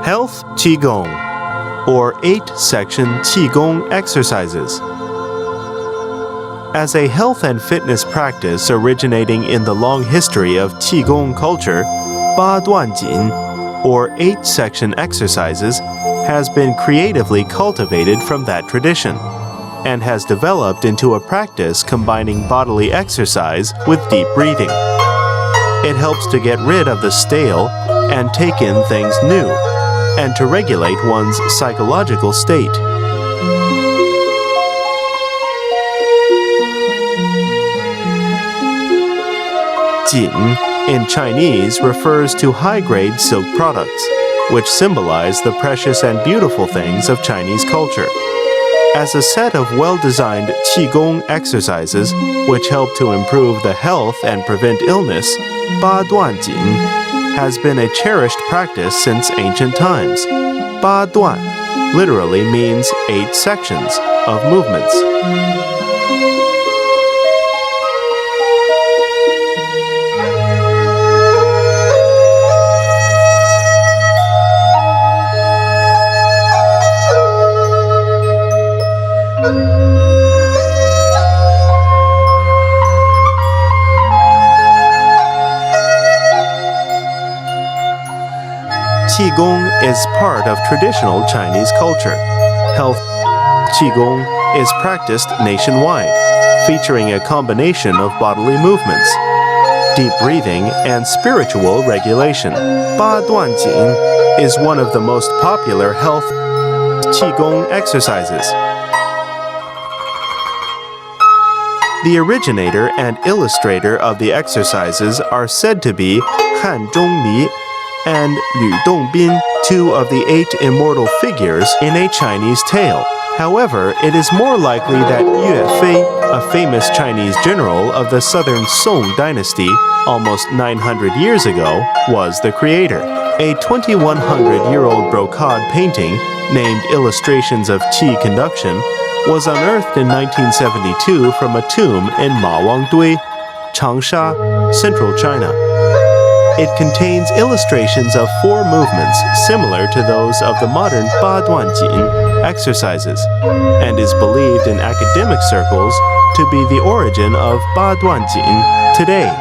Health Qigong, or 8-section Qigong exercises. As a health and fitness practice originating in the long history of Qigong culture, Ba Duan Jin, or 8-section exercises, has been creatively cultivated from that tradition and has developed into a practice combining bodily exercise with deep breathing. It helps to get rid of the stale and take in things new, and to regulate one's psychological state. Jin in Chinese refers to high-grade silk products, which symbolize the precious and beautiful things of Chinese culture. As a set of well-designed Qigong exercises which help to improve the health and prevent illness, Ba Duan Jin has been a cherished practice since ancient times. Ba Duan literally means 8 sections of movements. Qigong is part of traditional Chinese culture. Health Qigong is practiced nationwide, featuring a combination of bodily movements, deep breathing, and spiritual regulation. Ba Duan Jin is one of the most popular health Qigong exercises. The originator and illustrator of the exercises are said to be Han Zhongli and Lü Dongbin, 2 of the 8 immortal figures in a Chinese tale. However, it is more likely that Yue Fei, a famous Chinese general of the southern Song dynasty almost 900 years ago, was the creator. A 2,100-year-old brocade painting named Illustrations of Qi Conduction was unearthed in 1972 from a tomb in Mawangdui, Changsha, central China. It contains illustrations of 4 movements similar to those of the modern Ba Duan Jin exercises, and is believed in academic circles to be the origin of Ba Duan Jin today.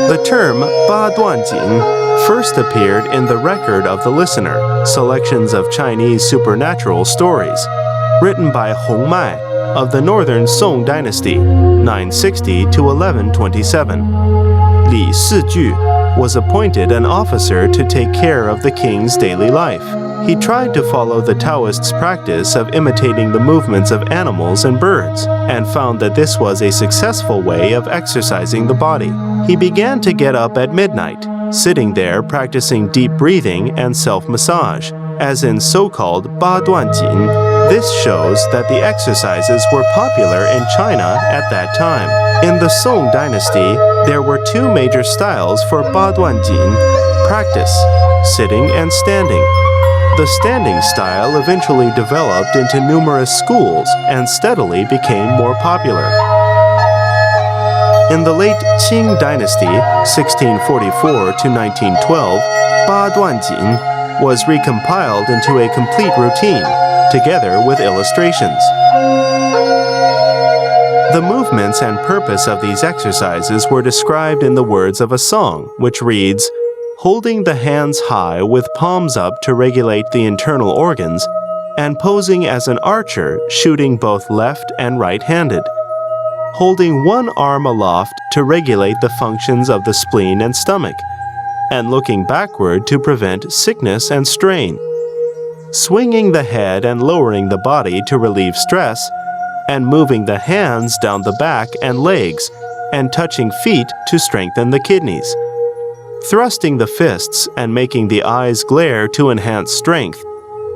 The term Ba Duan Jin first appeared in the Record of the Listener, selections of Chinese supernatural stories, written by Hong Mai of the northern Song dynasty, 960 to 1127. Li Siju was appointed an officer to take care of the king's daily life. He tried to follow the Taoists' practice of imitating the movements of animals and birds, and found that this was a successful way of exercising the body. He began to get up at midnight, sitting there practicing deep breathing and self-massage, as in so-called Ba Duan Jin. This shows that the exercises were popular in China at that time. In the Song dynasty, there were 2 major styles for Ba Duan Jin practice, sitting and standing. The standing style eventually developed into numerous schools and steadily became more popular. In the late Qing dynasty, 1644 to 1912, Ba Duan Jin was recompiled into a complete routine, together with illustrations. The movements and purpose of these exercises were described in the words of a song, which reads, "Holding the hands high with palms up to regulate the internal organs, and posing as an archer shooting both left and right-handed. Holding one arm aloft to regulate the functions of the spleen and stomach, and looking backward to prevent sickness and strain. Swinging the head and lowering the body to relieve stress, and moving the hands down the back and legs, and touching feet to strengthen the kidneys. Thrusting the fists and making the eyes glare to enhance strength,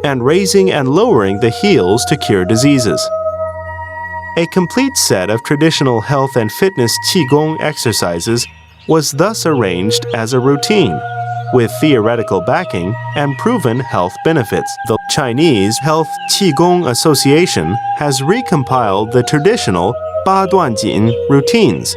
and raising and lowering the heels to cure diseases." A complete set of traditional health and fitness Qigong exercises was thus arranged as a routine, with theoretical backing and proven health benefits. The Chinese Health Qigong Association has recompiled the traditional Ba Duan Jin routines,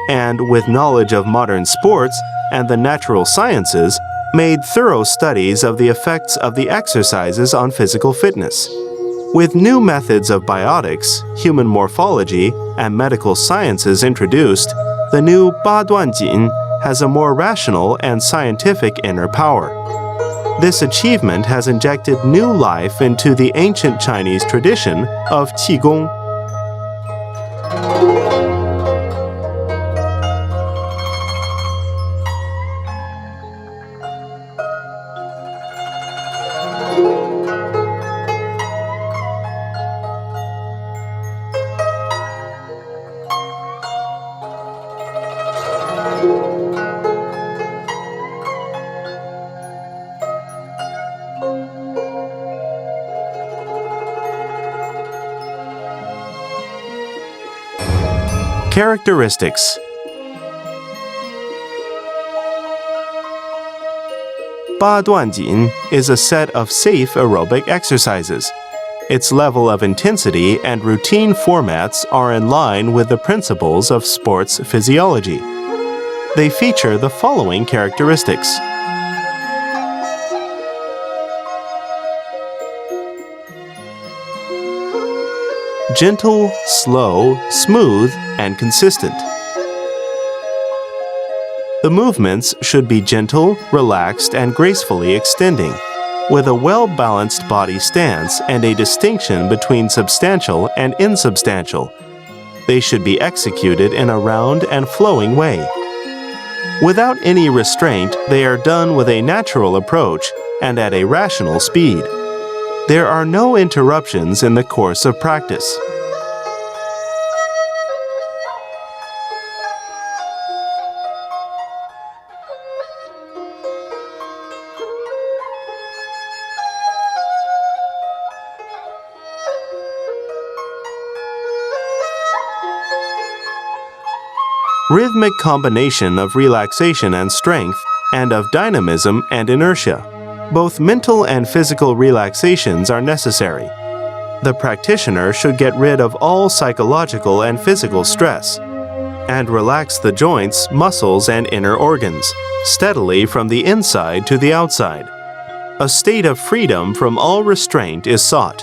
and with knowledge of modern sports and the natural sciences, made thorough studies of the effects of the exercises on physical fitness. With new methods of biotics, human morphology, and medical sciences introduced, the new Ba Duan Jin has a more rational and scientific inner power. This achievement has injected new life into the ancient Chinese tradition of Qigong. Characteristics. Ba Duan Jin is a set of safe aerobic exercises. Its level of intensity and routine formats are in line with the principles of sports physiology. They feature the following characteristics. Gentle, slow, smooth, and consistent. The movements should be gentle, relaxed, and gracefully extending, with a well-balanced body stance and a distinction between substantial and insubstantial. They should be executed in a round and flowing way. Without any restraint, they are done with a natural approach and at a rational speed. There are no interruptions in the course of practice. Rhythmic combination of relaxation and strength, and of dynamism and inertia. Both mental and physical relaxations are necessary. The practitioner should get rid of all psychological and physical stress, and relax the joints, muscles, and inner organs, steadily from the inside to the outside. A state of freedom from all restraint is sought.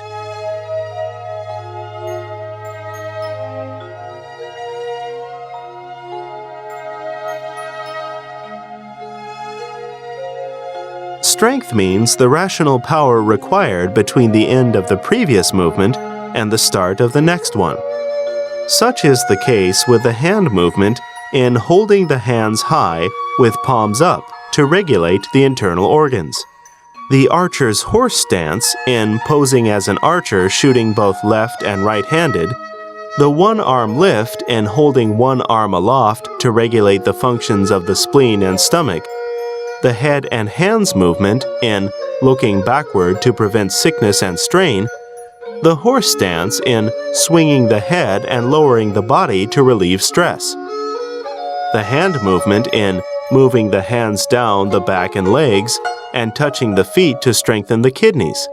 Strength means the rational power required between the end of the previous movement and the start of the next one. Such is the case with the hand movement in holding the hands high with palms up to regulate the internal organs. The archer's horse stance in posing as an archer shooting both left and right-handed. The one-arm lift in holding one arm aloft to regulate the functions of the spleen and stomach. The head and hands movement in looking backward to prevent sickness and strain, the horse stance in swinging the head and lowering the body to relieve stress, the hand movement in moving the hands down the back and legs and touching the feet to strengthen the kidneys,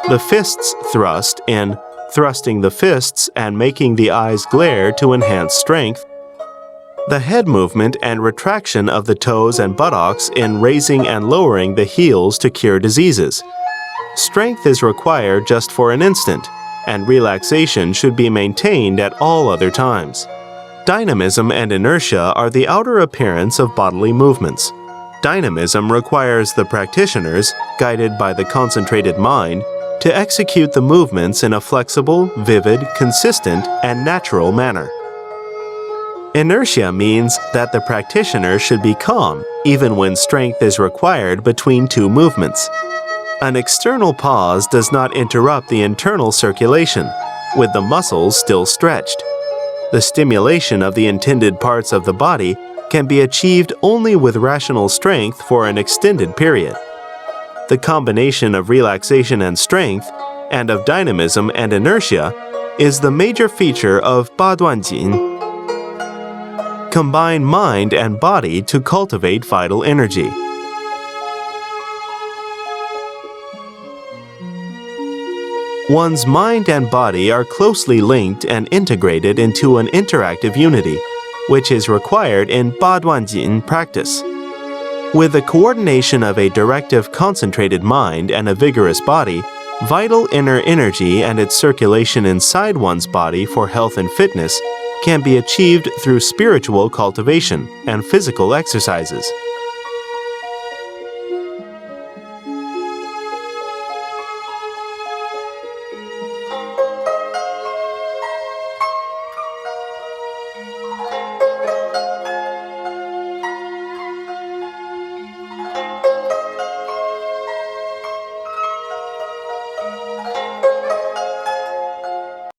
the fists thrust in thrusting the fists and making the eyes glare to enhance strength, the head movement and retraction of the toes and buttocks in raising and lowering the heels to cure diseases. Strength is required just for an instant, and relaxation should be maintained at all other times. Dynamism and inertia are the outer appearance of bodily movements. Dynamism requires the practitioners, guided by the concentrated mind, to execute the movements in a flexible, vivid, consistent, and natural manner. Inertia means that the practitioner should be calm, even when strength is required between two movements. An external pause does not interrupt the internal circulation, with the muscles still stretched. The stimulation of the intended parts of the body can be achieved only with rational strength for an extended period. The combination of relaxation and strength, and of dynamism and inertia, is the major feature of Ba Duan Jin. Combine mind and body to cultivate vital energy. One's mind and body are closely linked and integrated into an interactive unity, which is required in Ba Duan Jin practice. With the coordination of a directive, concentrated mind and a vigorous body, vital inner energy and its circulation inside one's body for health and fitness can be achieved through spiritual cultivation and physical exercises.